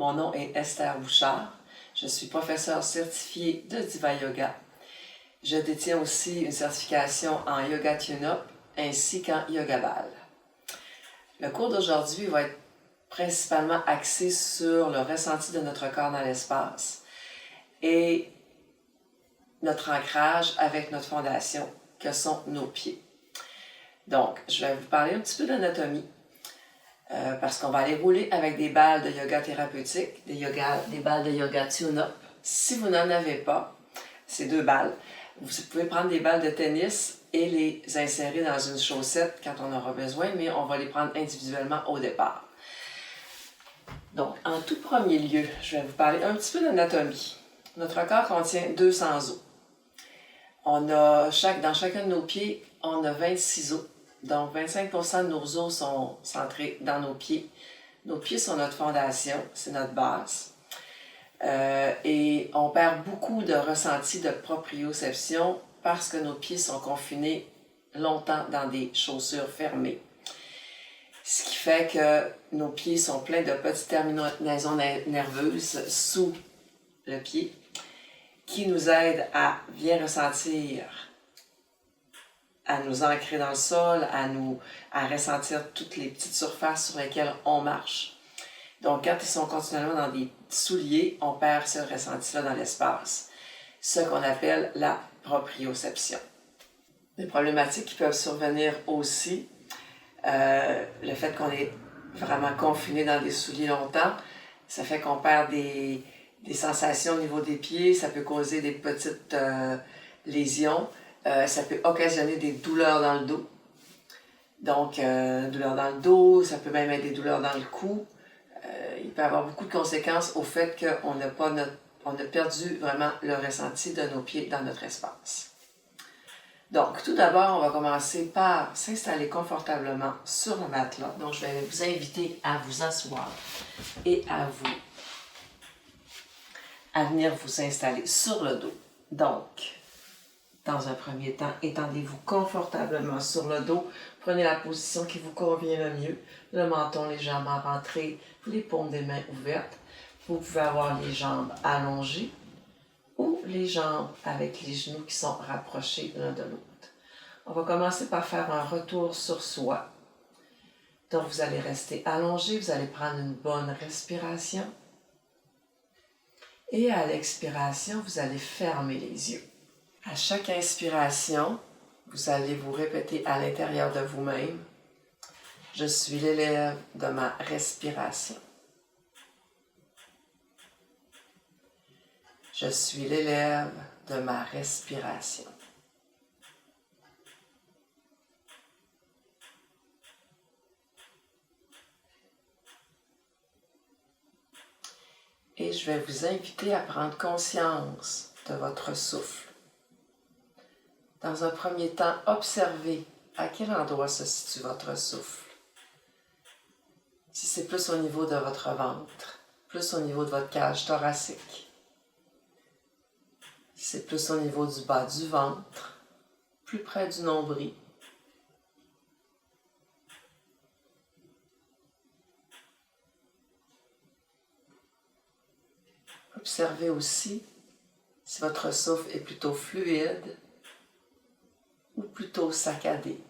Mon nom est Esther Bouchard. Je suis professeure certifiée de Diva Yoga. Je détiens aussi une certification en Yoga Tune-Up ainsi qu'en Yoga Ball. Le cours d'aujourd'hui va être principalement axé sur le ressenti de notre corps dans l'espace et notre ancrage avec notre fondation, que sont nos pieds. Donc, je vais vous parler un petit peu d'anatomie, parce qu'on va aller rouler avec des balles de yoga thérapeutique, des balles de yoga tune-up. Si vous n'en avez pas, c'est 2 balles. Vous pouvez prendre des balles de tennis et les insérer dans une chaussette quand on aura besoin, mais on va les prendre individuellement au départ. Donc, en tout premier lieu, je vais vous parler un petit peu d'anatomie. Notre corps contient 200 os. Dans chacun de nos pieds, on a 26 os. Donc, 25% de nos os sont centrés dans nos pieds. Nos pieds sont notre fondation, c'est notre base. Et on perd beaucoup de ressenti de proprioception parce que nos pieds sont confinés longtemps dans des chaussures fermées. Ce qui fait que nos pieds sont pleins de petites terminaisons nerveuses sous le pied qui nous aident à bien ressentir, à nous ancrer dans le sol, à ressentir toutes les petites surfaces sur lesquelles on marche. Donc, quand ils sont continuellement dans des souliers, on perd ce ressenti-là dans l'espace, ce qu'on appelle la proprioception. Des problématiques qui peuvent survenir aussi, le fait qu'on est vraiment confiné dans des souliers longtemps, ça fait qu'on perd des sensations au niveau des pieds, ça peut causer des petites lésions. Ça peut occasionner des douleurs dans le dos. Donc, douleurs dans le dos, ça peut même être des douleurs dans le cou. Il peut y avoir beaucoup de conséquences au fait qu'on a perdu vraiment le ressenti de nos pieds dans notre espace. Donc, tout d'abord, on va commencer par s'installer confortablement sur le matelas. Donc, je vais vous inviter à vous asseoir et à venir vous installer sur le dos. Donc, dans un premier temps, étendez-vous confortablement sur le dos. Prenez la position qui vous convient le mieux. Le menton légèrement rentré, les paumes des mains ouvertes. Vous pouvez avoir les jambes allongées ou les jambes avec les genoux qui sont rapprochés l'un de l'autre. On va commencer par faire un retour sur soi. Donc, vous allez rester allongé, vous allez prendre une bonne respiration. Et à l'expiration, vous allez fermer les yeux. À chaque inspiration, vous allez vous répéter à l'intérieur de vous-même: je suis l'élève de ma respiration. Je suis l'élève de ma respiration. Et je vais vous inviter à prendre conscience de votre souffle. Dans un premier temps, observez à quel endroit se situe votre souffle. Si c'est plus au niveau de votre ventre, plus au niveau de votre cage thoracique. Si c'est plus au niveau du bas du ventre, plus près du nombril. Observez aussi si votre souffle est plutôt fluide ou plutôt saccadé.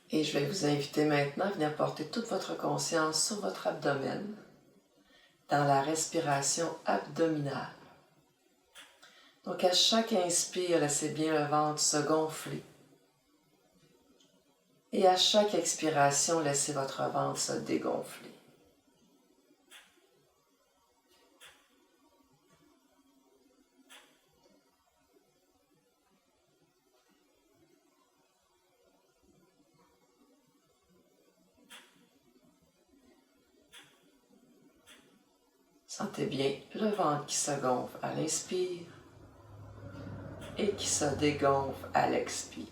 Et je vais vous inviter maintenant à venir porter toute votre conscience sur votre abdomen, dans la respiration abdominale. Donc à chaque inspire, laissez bien le ventre se gonfler. Et à chaque expiration, laissez votre ventre se dégonfler. Sentez bien le ventre qui se gonfle à l'inspire et qui se dégonfle à l'expire.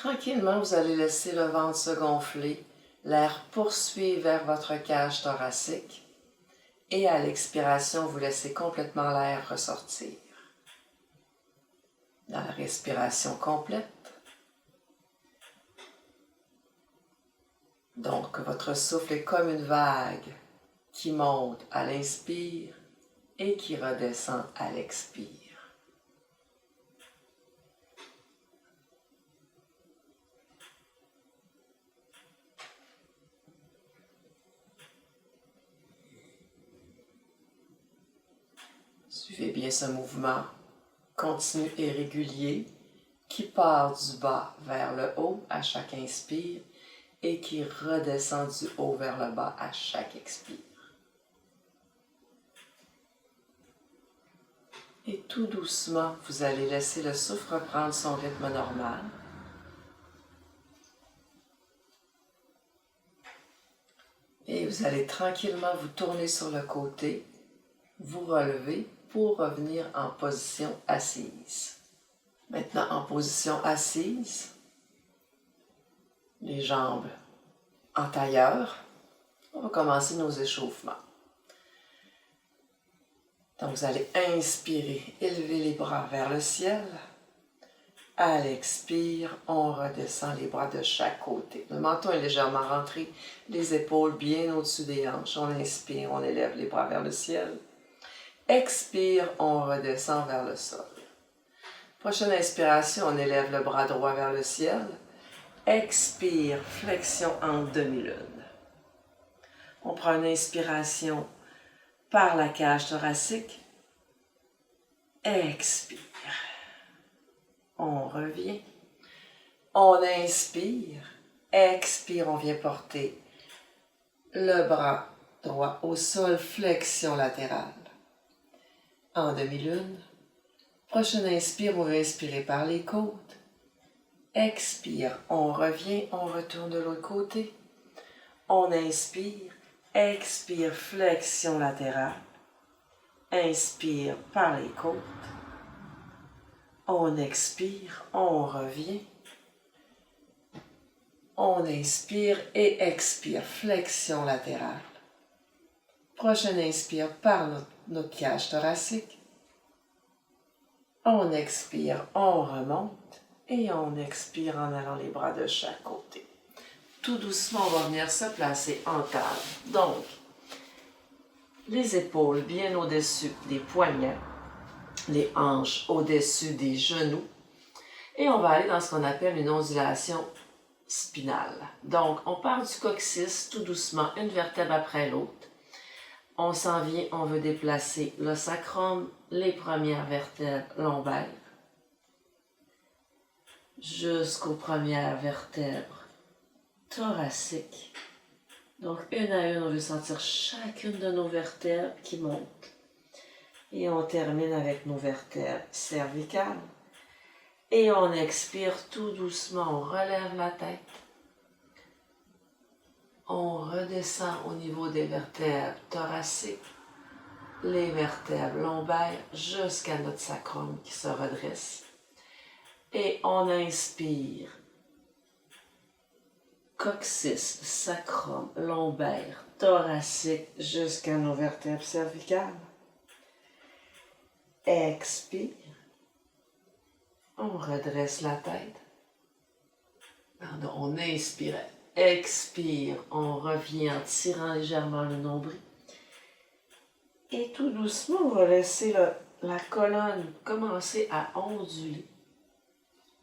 Tranquillement, vous allez laisser le ventre se gonfler, l'air poursuivre vers votre cage thoracique et à l'expiration, vous laissez complètement l'air ressortir. Dans la respiration complète, donc votre souffle est comme une vague qui monte à l'inspire et qui redescend à l'expire. Suivez bien ce mouvement continu et régulier qui part du bas vers le haut à chaque inspire et qui redescend du haut vers le bas à chaque expire. Et tout doucement, vous allez laisser le souffle reprendre son rythme normal. Et vous allez tranquillement vous tourner sur le côté, vous relever pour revenir en position assise. Maintenant, en position assise, les jambes en tailleur, on va commencer nos échauffements. Donc, vous allez inspirer, élever les bras vers le ciel. À l'expire, on redescend les bras de chaque côté. Le menton est légèrement rentré, les épaules bien au-dessus des hanches. On inspire, on élève les bras vers le ciel. Expire, on redescend vers le sol. Prochaine inspiration, on élève le bras droit vers le ciel. Expire, flexion en demi-lune. On prend une inspiration par la cage thoracique. Expire. On revient. On inspire. Expire, on vient porter le bras droit au sol, flexion latérale. En demi-lune. Prochaine inspire, on va inspirer par les côtes. Expire, on revient, on retourne de l'autre côté. On inspire, expire, flexion latérale. Inspire par les côtes. On expire, on revient. On inspire et expire, flexion latérale. Prochaine inspire par notre cage thoracique. On expire, on remonte et on expire en allant les bras de chaque côté. Tout doucement, on va venir se placer en table. Donc, les épaules bien au-dessus des poignets, les hanches au-dessus des genoux. Et on va aller dans ce qu'on appelle une ondulation spinale. Donc, on part du coccyx tout doucement, une vertèbre après l'autre. On s'en vient, on veut déplacer le sacrum, les premières vertèbres lombaires, jusqu'aux premières vertèbres thoraciques. Donc, une à une, on veut sentir chacune de nos vertèbres qui montent. Et on termine avec nos vertèbres cervicales. Et on expire tout doucement, on relève la tête. On redescend au niveau des vertèbres thoraciques, les vertèbres lombaires jusqu'à notre sacrum qui se redresse. Et on inspire. Coccyx, sacrum, lombaire, thoracique jusqu'à nos vertèbres cervicales. Expire. On redresse la tête. Pardon, on inspire. Expire. On revient en tirant légèrement le nombril. Et tout doucement, on va laisser la colonne commencer à onduler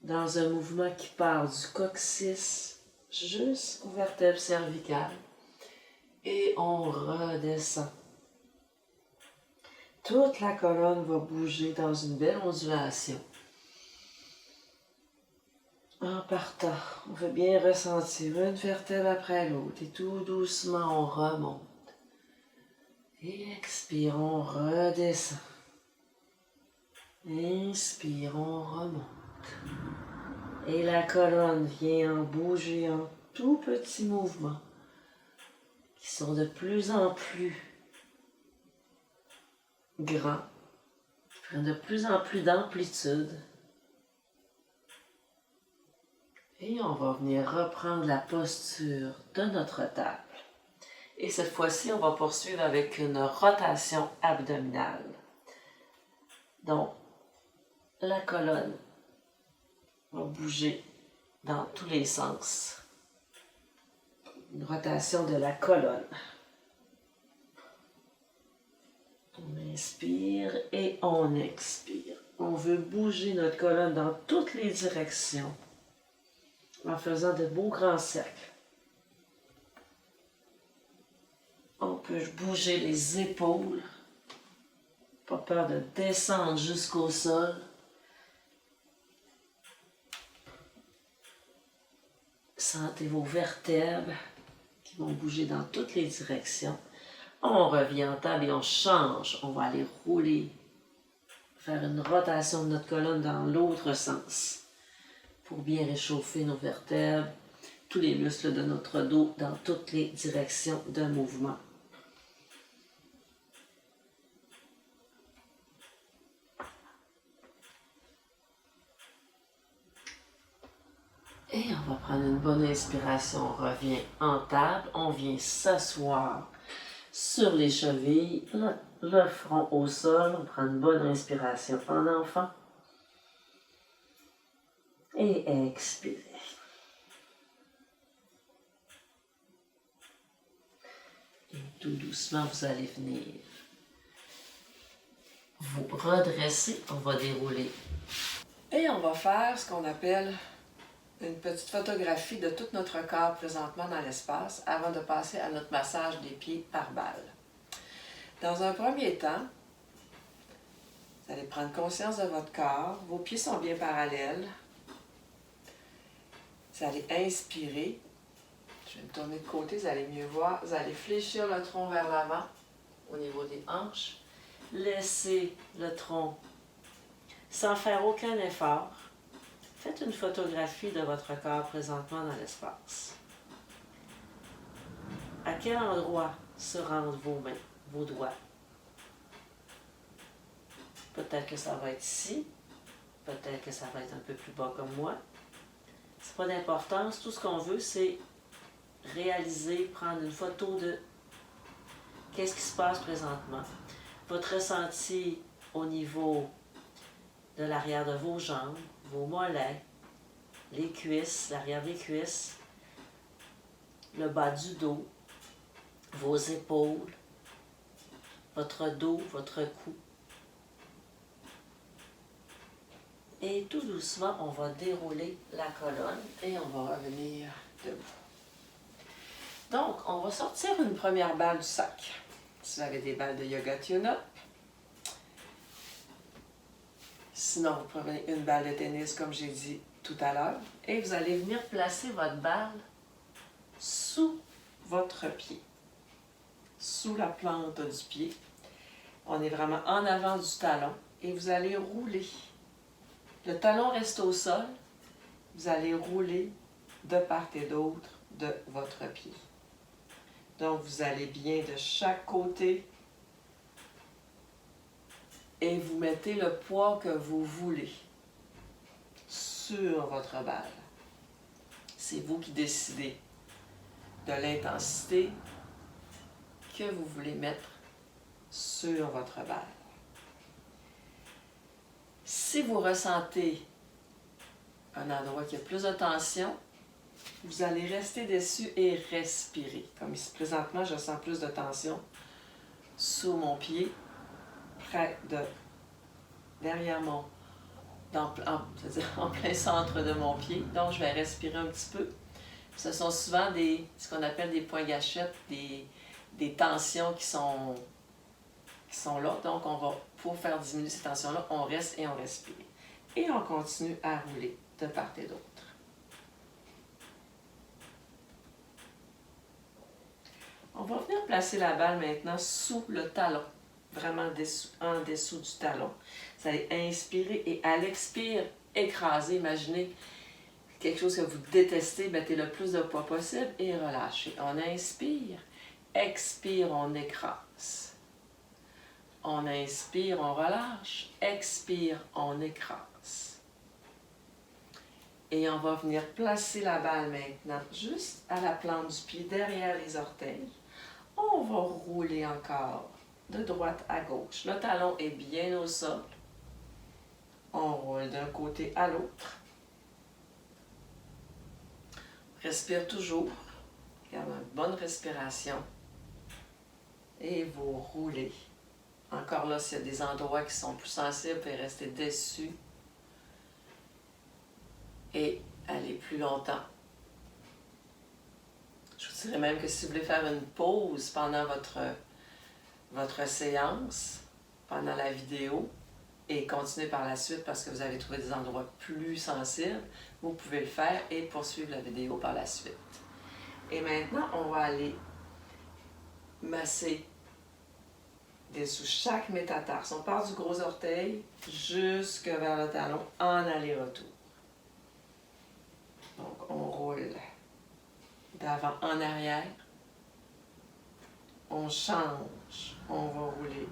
dans un mouvement qui part du coccyx jusqu'aux vertèbres cervicales. Et on redescend. Toute la colonne va bouger dans une belle ondulation. En partant, on veut bien ressentir une vertèbre après l'autre et tout doucement on remonte. Et expire, on redescend. Inspire, on remonte. Et la colonne vient en bouger en tout petits mouvements qui sont de plus en plus grands, prennent de plus en plus d'amplitude. Et on va venir reprendre la posture de notre table. Et cette fois-ci, on va poursuivre avec une rotation abdominale. Donc, la colonne va bouger dans tous les sens. Une rotation de la colonne. On inspire et on expire. On veut bouger notre colonne dans toutes les directions en faisant de beaux grands cercles. On peut bouger les épaules. Pas peur de descendre jusqu'au sol. Sentez vos vertèbres qui vont bouger dans toutes les directions. On revient en table et on change. On va aller rouler, faire une rotation de notre colonne dans l'autre sens pour bien réchauffer nos vertèbres, tous les muscles de notre dos dans toutes les directions de mouvement. Et on va prendre une bonne inspiration. On revient en table. On vient s'asseoir sur les chevilles, le front au sol. On prend une bonne inspiration en enfant. Et expirez. Et tout doucement, vous allez venir vous redresser. On va dérouler. Et on va faire ce qu'on appelle une petite photographie de tout notre corps présentement dans l'espace avant de passer à notre massage des pieds par balle. Dans un premier temps, vous allez prendre conscience de votre corps. Vos pieds sont bien parallèles. Vous allez inspirer. Je vais me tourner de côté, vous allez mieux voir. Vous allez fléchir le tronc vers l'avant au niveau des hanches. Laissez le tronc sans faire aucun effort. Faites une photographie de votre corps présentement dans l'espace. À quel endroit se rendent vos mains, vos doigts? Peut-être que ça va être ici, peut-être que ça va être un peu plus bas comme moi. C'est pas d'importance, tout ce qu'on veut, c'est réaliser, prendre une photo de qu'est-ce qui se passe présentement. Votre ressenti au niveau de l'arrière de vos jambes, vos mollets, les cuisses, l'arrière des cuisses, le bas du dos, vos épaules, votre dos, votre cou. Et tout doucement, on va dérouler la colonne et on va revenir debout. Donc, on va sortir une première balle du sac. Si vous avez des balles de Yoga Tune-Up, sinon, vous prenez une balle de tennis, comme j'ai dit tout à l'heure, et vous allez venir placer votre balle sous votre pied, sous la plante du pied. On est vraiment en avant du talon, et vous allez rouler. Le talon reste au sol, vous allez rouler de part et d'autre de votre pied. Donc, vous allez bien de chaque côté, et vous mettez le poids que vous voulez sur votre balle. C'est vous qui décidez de l'intensité que vous voulez mettre sur votre balle. Si vous ressentez un endroit qui a plus de tension, vous allez rester dessus et respirer. Comme ici, présentement, je sens plus de tension sous mon pied, près de, derrière mon, en plein centre de mon pied. Donc, je vais respirer un petit peu. Ce sont souvent ce qu'on appelle des points gâchettes, des tensions qui sont là. Donc, pour faire diminuer ces tensions-là, on reste et on respire. Et on continue à rouler de part et d'autre. On va venir placer la balle maintenant sous le talon, vraiment en dessous du talon. Vous allez inspirer et à l'expire, écraser. Imaginez quelque chose que vous détestez, mettez le plus de poids possible et relâchez. On inspire, expire, on écrase. On inspire, on relâche, expire, on écrase. Et on va venir placer la balle maintenant juste à la plante du pied, derrière les orteils. On va rouler encore de droite à gauche. Le talon est bien au sol. On roule d'un côté à l'autre. Respire toujours. Garde une bonne respiration. Et vous roulez. Encore là, s'il y a des endroits qui sont plus sensibles, vous pouvez rester dessus. Et aller plus longtemps. Je vous dirais même que si vous voulez faire une pause pendant votre séance, pendant la vidéo, et continuer par la suite parce que vous avez trouvé des endroits plus sensibles, vous pouvez le faire et poursuivre la vidéo par la suite. Et maintenant, on va aller masser dessous chaque métatarse. On part du gros orteil jusque vers le talon en aller-retour. Donc, on roule d'avant en arrière. On change. On va rouler.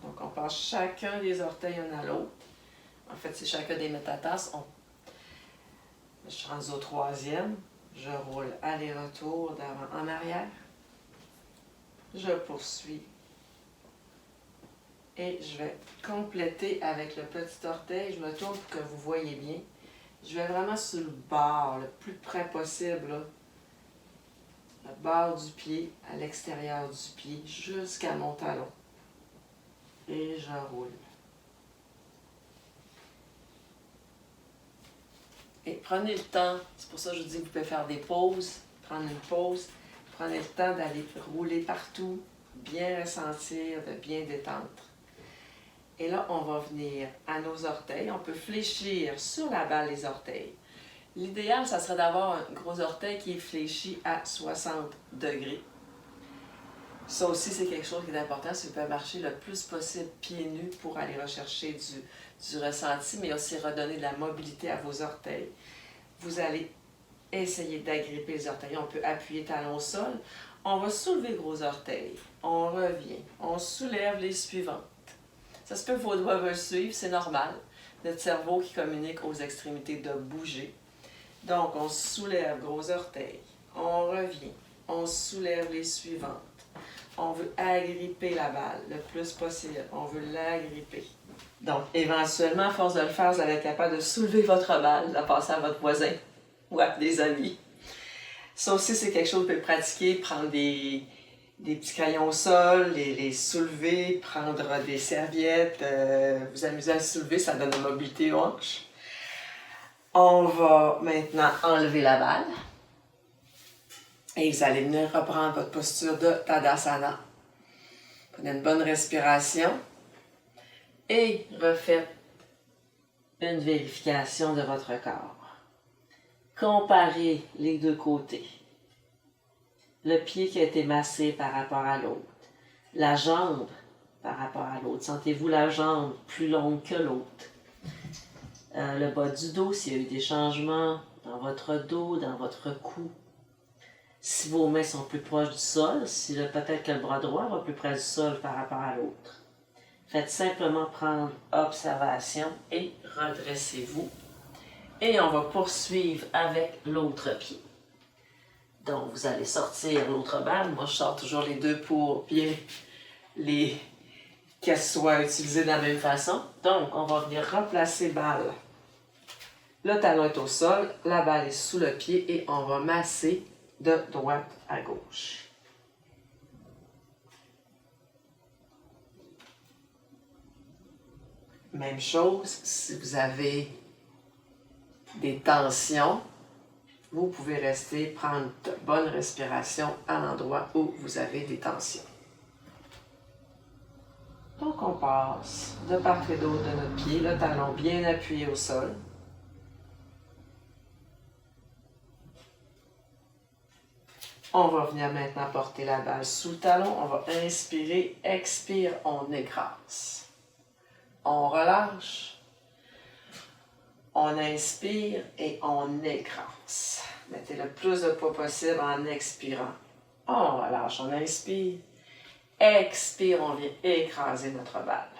Donc, on passe chacun des orteils un à l'autre. En fait, c'est chacun des métatarses. Je suis rendue au troisième. Je roule aller-retour d'avant en arrière. Je poursuis. Et je vais compléter avec le petit orteil. Je me tourne pour que vous voyez bien. Je vais vraiment sur le bord, le plus près possible, là. Le bord du pied, à l'extérieur du pied, jusqu'à mon talon. Et je roule. Et prenez le temps, c'est pour ça que je vous dis que vous pouvez faire des pauses, prendre une pause. Prenez le temps d'aller rouler partout, bien ressentir, de bien détendre. Et là, on va venir à nos orteils. On peut fléchir sur la balle des orteils. L'idéal, ça serait d'avoir un gros orteil qui est fléchi à 60 degrés. Ça aussi, c'est quelque chose qui est important. Si vous pouvez marcher le plus possible pieds nus pour aller rechercher du ressenti, mais aussi redonner de la mobilité à vos orteils. Vous allez essayer d'agripper les orteils. On peut appuyer talon au sol. On va soulever gros orteils. On revient. On soulève les suivantes. Ça se peut que vos doigts veulent suivre, c'est normal. Notre cerveau qui communique aux extrémités de bouger. Donc, on soulève gros orteils. On revient. On soulève les suivantes. On veut agripper la balle le plus possible. On veut l'agripper. Donc, éventuellement, à force de le faire, vous allez être capable de soulever votre balle, de la passer à votre voisin ou à des amis. Ça aussi, c'est quelque chose que vous pouvez pratiquer, prendre des petits crayons au sol, les soulever, prendre des serviettes, vous amuser à soulever, ça donne de la mobilité aux hanches. On va maintenant enlever la balle. Et vous allez venir reprendre votre posture de Tadasana. Prenez une bonne respiration. Et refaites une vérification de votre corps. Comparez les deux côtés. Le pied qui a été massé par rapport à l'autre. La jambe par rapport à l'autre. Sentez-vous la jambe plus longue que l'autre. Le bas du dos, s'il y a eu des changements dans votre dos, dans votre cou. Si vos mains sont plus proches du sol, si peut-être que le bras droit va plus près du sol par rapport à l'autre. Faites simplement prendre observation et redressez-vous. Et on va poursuivre avec l'autre pied. Donc, vous allez sortir l'autre balle. Moi, je sors toujours les deux pour bien qu'elles soient utilisées de la même façon. Donc, on va venir replacer balle. Le talon est au sol, la balle est sous le pied et on va masser de droite à gauche. Même chose, si vous avez des tensions, vous pouvez rester, prendre de bonnes respirations à l'endroit où vous avez des tensions. Donc on passe de part et d'autre de notre pied, le talon bien appuyé au sol. On va venir maintenant porter la balle sous le talon. On va inspirer, expire, on écrase. On relâche. On inspire et on écrase. Mettez le plus de poids possible en expirant. On relâche, on inspire. Expire, on vient écraser notre balle.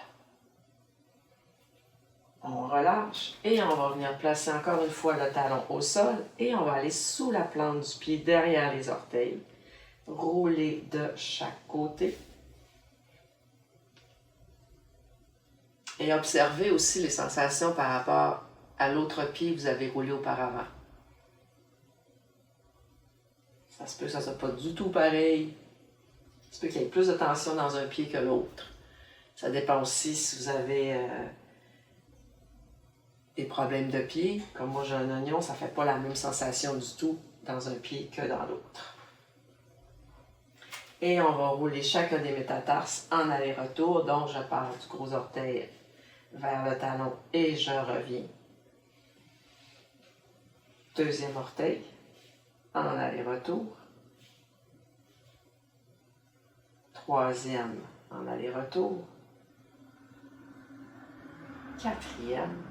On relâche et on va venir placer encore une fois le talon au sol et on va aller sous la plante du pied derrière les orteils. Rouler de chaque côté. Et observez aussi les sensations par rapport à l'autre pied que vous avez roulé auparavant. Ça se peut que ça ne soit pas du tout pareil. Ça se peut qu'il y ait plus de tension dans un pied que l'autre. Ça dépend aussi si vous avez des problèmes de pied. Comme moi j'ai un oignon, ça ne fait pas la même sensation du tout dans un pied que dans l'autre. Et on va rouler chacun des métatarses en aller-retour. Donc je pars du gros orteil vers le talon et je reviens. Deuxième orteil en aller-retour. Troisième en aller-retour. Quatrième.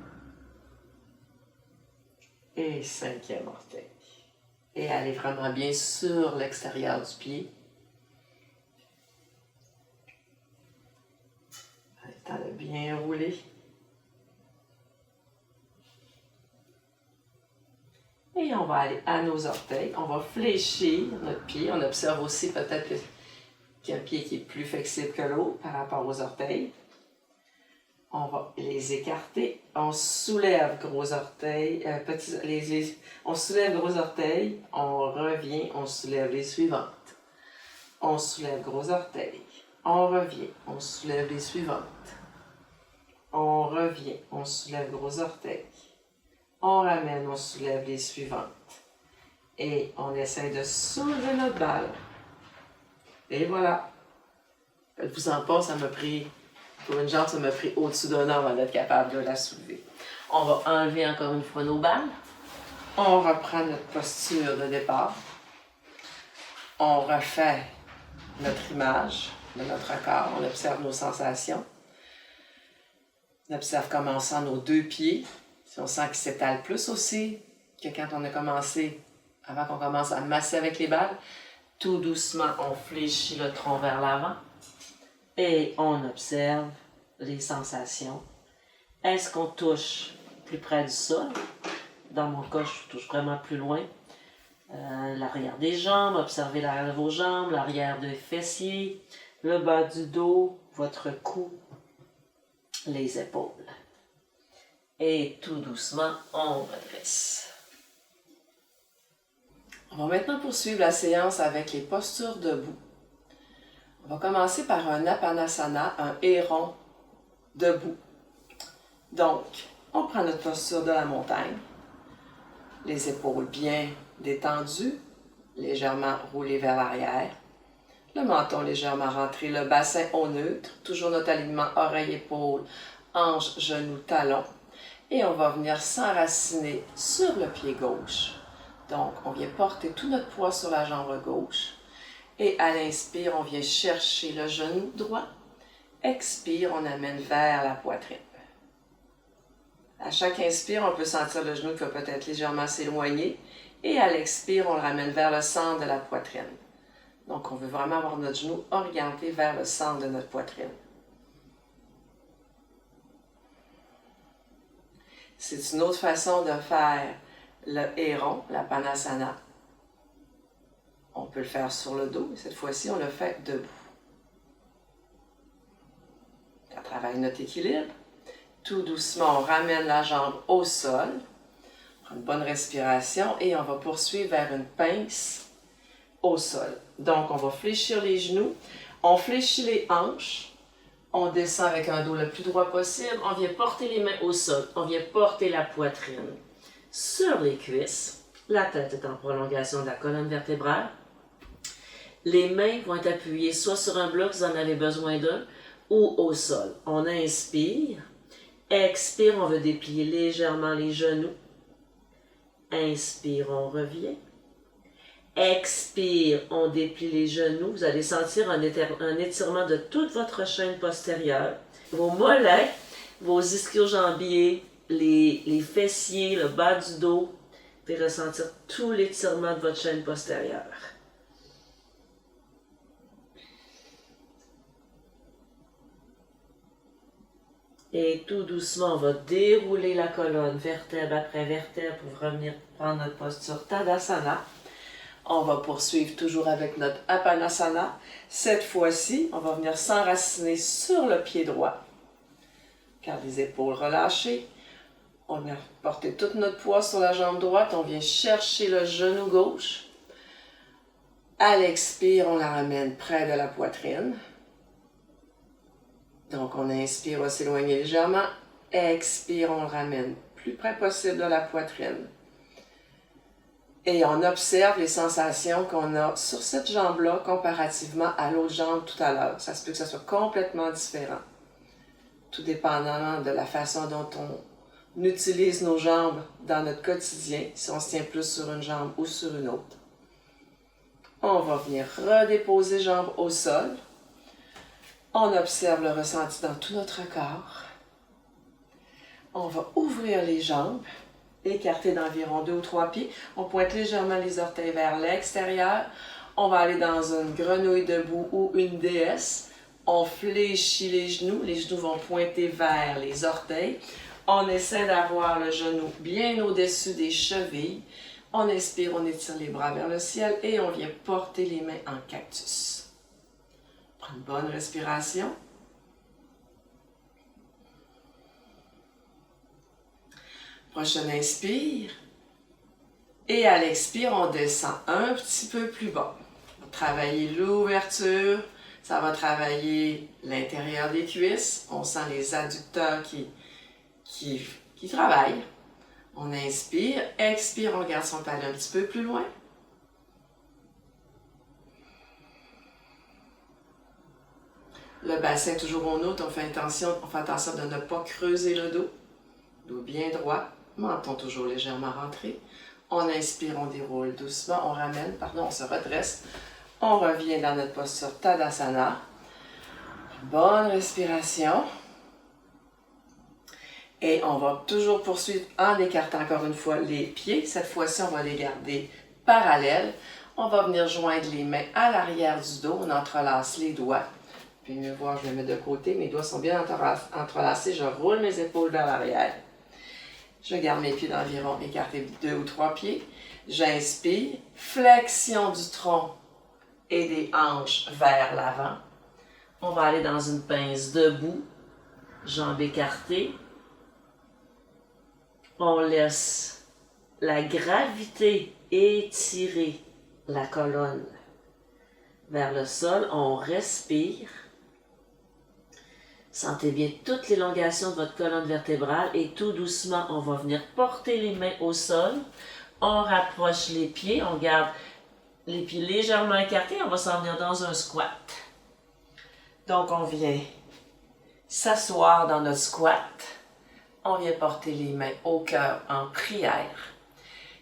Et cinquième orteil. Et allez vraiment bien sur l'extérieur du pied. Le temps de bien rouler. Et on va aller à nos orteils. On va fléchir notre pied. On observe aussi peut-être qu'il y a un pied qui est plus flexible que l'autre par rapport aux orteils. On va les écarter. On soulève gros orteils. On soulève gros orteils. On revient. On soulève les suivantes. On soulève gros orteils. On revient. On soulève les suivantes. On revient. On soulève gros orteils. On ramène. On soulève les suivantes. Et on essaie de soulever notre balle. Et voilà. Faites-vous en pas, ça m'a pris... Pour une jambe, ça m'a pris au-dessus d'un an avant d'être capable de la soulever. On va enlever encore une fois nos balles. On reprend notre posture de départ. On refait notre image de notre corps. On observe nos sensations. On observe comment on sent nos deux pieds. Si on sent qu'ils s'étalent plus aussi que quand on a commencé, avant qu'on commence à masser avec les balles. Tout doucement, on fléchit le tronc vers l'avant. Et on observe les sensations. Est-ce qu'on touche plus près du sol? Dans mon cas, je touche vraiment plus loin. L'arrière des jambes, observez l'arrière de vos jambes, l'arrière des fessiers, le bas du dos, votre cou, les épaules. Et tout doucement, on redresse. On va maintenant poursuivre la séance avec les postures debout. On va commencer par un Apanasana, un héron debout. Donc, on prend notre posture de la montagne, les épaules bien détendues, légèrement roulées vers l'arrière, le menton légèrement rentré, le bassin au neutre, toujours notre alignement oreille-épaule, hanche, genou, talon. Et on va venir s'enraciner sur le pied gauche. Donc, on vient porter tout notre poids sur la jambe gauche. Et à l'inspire, on vient chercher le genou droit. Expire, on amène vers la poitrine. À chaque inspire, on peut sentir le genou qui va peut-être légèrement s'éloigner. Et à l'expire, on le ramène vers le centre de la poitrine. Donc, on veut vraiment avoir notre genou orienté vers le centre de notre poitrine. C'est une autre façon de faire le héron, l'Apanasana. On peut le faire sur le dos, mais cette fois-ci, on le fait debout. Ça travaille notre équilibre. Tout doucement, on ramène la jambe au sol. On prend une bonne respiration et on va poursuivre vers une pince au sol. Donc, on va fléchir les genoux. On fléchit les hanches. On descend avec un dos le plus droit possible. On vient porter les mains au sol. On vient porter la poitrine sur les cuisses. La tête est en prolongation de la colonne vertébrale. Les mains vont être appuyées soit sur un bloc si vous en avez besoin d'un, ou au sol. On inspire. Expire, on veut déplier légèrement les genoux. Inspire, on revient. Expire, on déplie les genoux. Vous allez sentir un étirement de toute votre chaîne postérieure. Vos mollets, vos ischio-jambiers, les fessiers, le bas du dos. Vous pouvez ressentir tout l'étirement de votre chaîne postérieure. Et tout doucement, on va dérouler la colonne vertèbre après vertèbre pour revenir prendre notre posture Tadasana. On va poursuivre toujours avec notre Apanasana. Cette fois-ci, on va venir s'enraciner sur le pied droit. Garde les épaules relâchées. On vient porter tout notre poids sur la jambe droite. On vient chercher le genou gauche. À l'expire, on la ramène près de la poitrine. Donc, on inspire, on va s'éloigner légèrement. Expire, on le ramène plus près possible de la poitrine. Et on observe les sensations qu'on a sur cette jambe-là comparativement à l'autre jambe tout à l'heure. Ça se peut que ça soit complètement différent. Tout dépendamment de la façon dont on utilise nos jambes dans notre quotidien, si on se tient plus sur une jambe ou sur une autre. On va venir redéposer jambes au sol. On observe le ressenti dans tout notre corps. On va ouvrir les jambes, écarter d'environ 2 ou 3 pieds. On pointe légèrement les orteils vers l'extérieur. On va aller dans une grenouille debout ou une déesse. On fléchit les genoux vont pointer vers les orteils. On essaie d'avoir le genou bien au-dessus des chevilles. On inspire, on étire les bras vers le ciel et on vient porter les mains en cactus. Prends une bonne respiration. Prochaine inspire. Et à l'expire, on descend un petit peu plus bas. On va travailler l'ouverture. Ça va travailler l'intérieur des cuisses. On sent les adducteurs qui travaillent. On inspire, expire, on garde son palais un petit peu plus loin. Le bassin toujours au neutre, on fait attention de ne pas creuser le dos. Dos bien droit, menton toujours légèrement rentré. On inspire, on déroule doucement, on se redresse. On revient dans notre posture Tadasana. Bonne respiration. Et on va toujours poursuivre en écartant encore une fois les pieds. Cette fois-ci, on va les garder parallèles. On va venir joindre les mains à l'arrière du dos. On entrelace les doigts. Puis mieux voir, je les mets de côté. Mes doigts sont bien entrelacés. Je roule mes épaules vers l'arrière. Je garde mes pieds d'environ écartés 2 ou 3 pieds. J'inspire. Flexion du tronc et des hanches vers l'avant. On va aller dans une pince debout, jambes écartées. On laisse la gravité étirer la colonne vers le sol. On respire. Sentez bien toute l'élongation de votre colonne vertébrale et tout doucement, on va venir porter les mains au sol. On rapproche les pieds, on garde les pieds légèrement écartés. On va s'en venir dans un squat. Donc, on vient s'asseoir dans notre squat. On vient porter les mains au cœur en prière.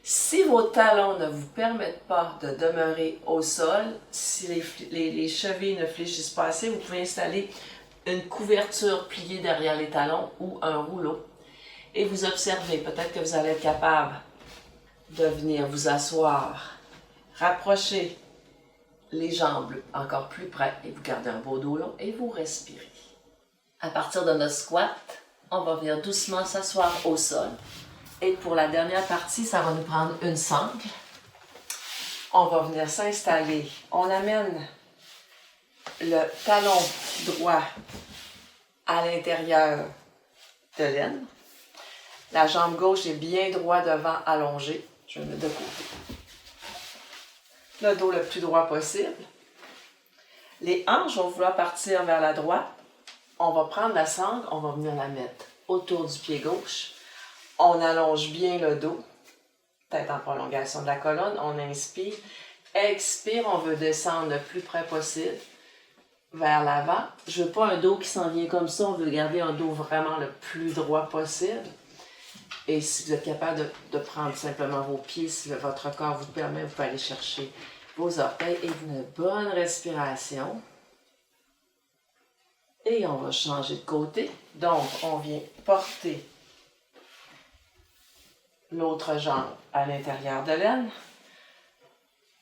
Si vos talons ne vous permettent pas de demeurer au sol, si les chevilles ne fléchissent pas assez, vous pouvez installer une couverture pliée derrière les talons ou un rouleau. Et vous observez, peut-être que vous allez être capable de venir vous asseoir, rapprocher les jambes encore plus près et vous gardez un beau dos long et vous respirez. À partir de notre squat, on va venir doucement s'asseoir au sol. Et pour la dernière partie, ça va nous prendre une sangle. On va venir s'installer. On amène le talon droit à l'intérieur de l'aine. La jambe gauche est bien droit devant, allongée. Je vais le mettre de côté. Le dos le plus droit possible. Les hanches vont vouloir partir vers la droite. On va prendre la sangle, on va venir la mettre autour du pied gauche. On allonge bien le dos, tête en prolongation de la colonne. On inspire. Expire, on veut descendre le plus près possible vers l'avant. Je ne veux pas un dos qui s'en vient comme ça. On veut garder un dos vraiment le plus droit possible. Et si vous êtes capable de prendre simplement vos pieds, si votre corps vous le permet, vous pouvez aller chercher vos orteils et une bonne respiration. Et on va changer de côté. Donc, on vient porter l'autre jambe à l'intérieur de l'aine.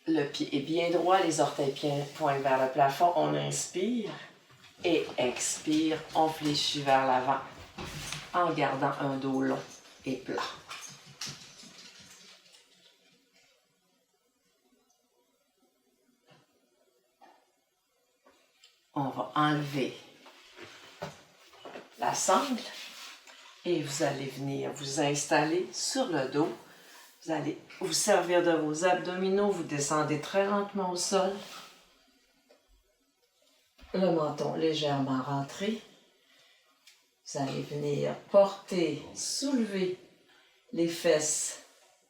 Le pied est bien droit, les orteils pointent vers le plafond. On inspire et expire. On fléchit vers l'avant. en gardant un dos long et plat. On va enlever la sangle et vous allez venir vous installer sur le dos. Vous allez vous servir de vos abdominaux, vous descendez très lentement au sol. Le menton légèrement rentré. Vous allez venir porter, soulever les fesses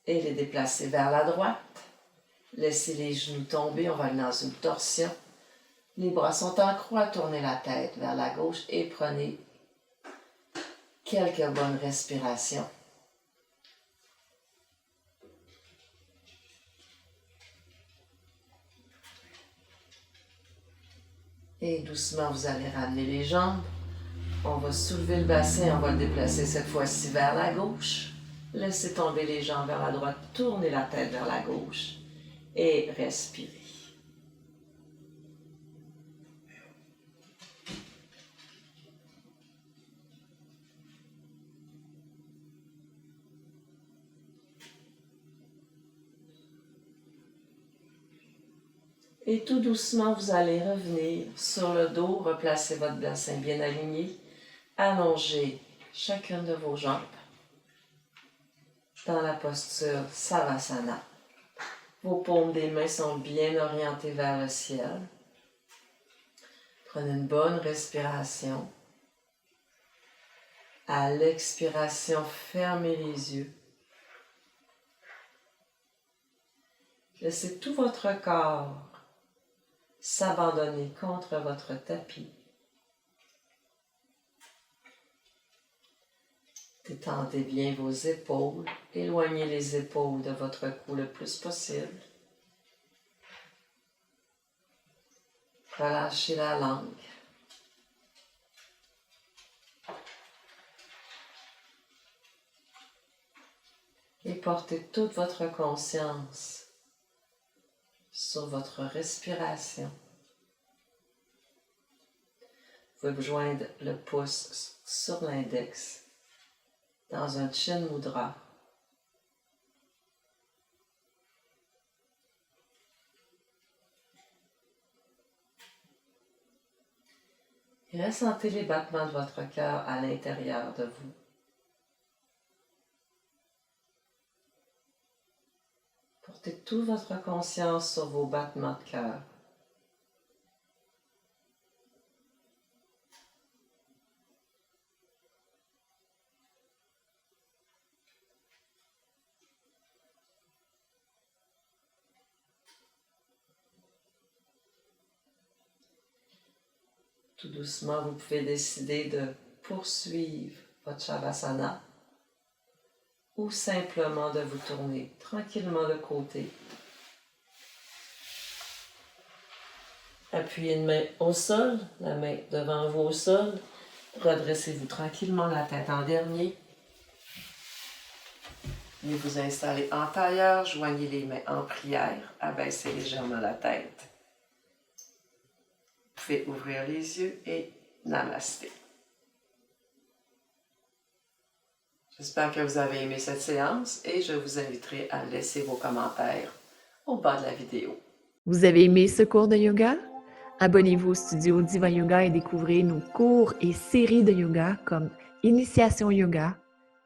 et les déplacer vers la droite. Laissez les genoux tomber, on va aller dans une torsion. Les bras sont en croix, tournez la tête vers la gauche et prenez quelques bonnes respirations. Et doucement, vous allez ramener les jambes. On va soulever le bassin, on va le déplacer cette fois-ci vers la gauche. Laissez tomber les jambes vers la droite, tournez la tête vers la gauche et respirez. Et tout doucement, vous allez revenir sur le dos, replacer votre bassin bien aligné, allongez chacune de vos jambes dans la posture Savasana. Vos paumes des mains sont bien orientées vers le ciel. Prenez une bonne respiration. À l'expiration, fermez les yeux. Laissez tout votre corps s'abandonner contre votre tapis. Détendez bien vos épaules, éloignez les épaules de votre cou le plus possible. Relâchez la langue. Et portez toute votre conscience sur votre respiration. Vous pouvez vous joindre le pouce sur l'index dans un Chin Mudra. Et ressentez les battements de votre cœur à l'intérieur de vous. Portez toute votre conscience sur vos battements de cœur. Tout doucement, vous pouvez décider de poursuivre votre Shavasana ou simplement de vous tourner tranquillement de côté. Appuyez une main au sol, la main devant vous au sol. Redressez-vous tranquillement la tête en dernier. Et vous installez en tailleur, joignez les mains en prière, abaissez légèrement la tête. Vous pouvez ouvrir les yeux et namasté. J'espère que vous avez aimé cette séance et je vous inviterai à laisser vos commentaires au bas de la vidéo. Vous avez aimé ce cours de yoga? Abonnez-vous au studio Diva Yoga et découvrez nos cours et séries de yoga comme Initiation Yoga,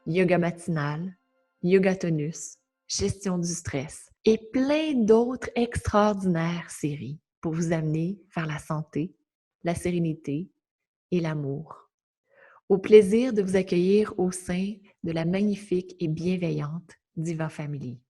Yoga Matinal, Yoga Tonus, Gestion du stress et plein d'autres extraordinaires séries pour vous amener vers la santé, la sérénité et l'amour. Au plaisir de vous accueillir au sein de la magnifique et bienveillante Diva Family.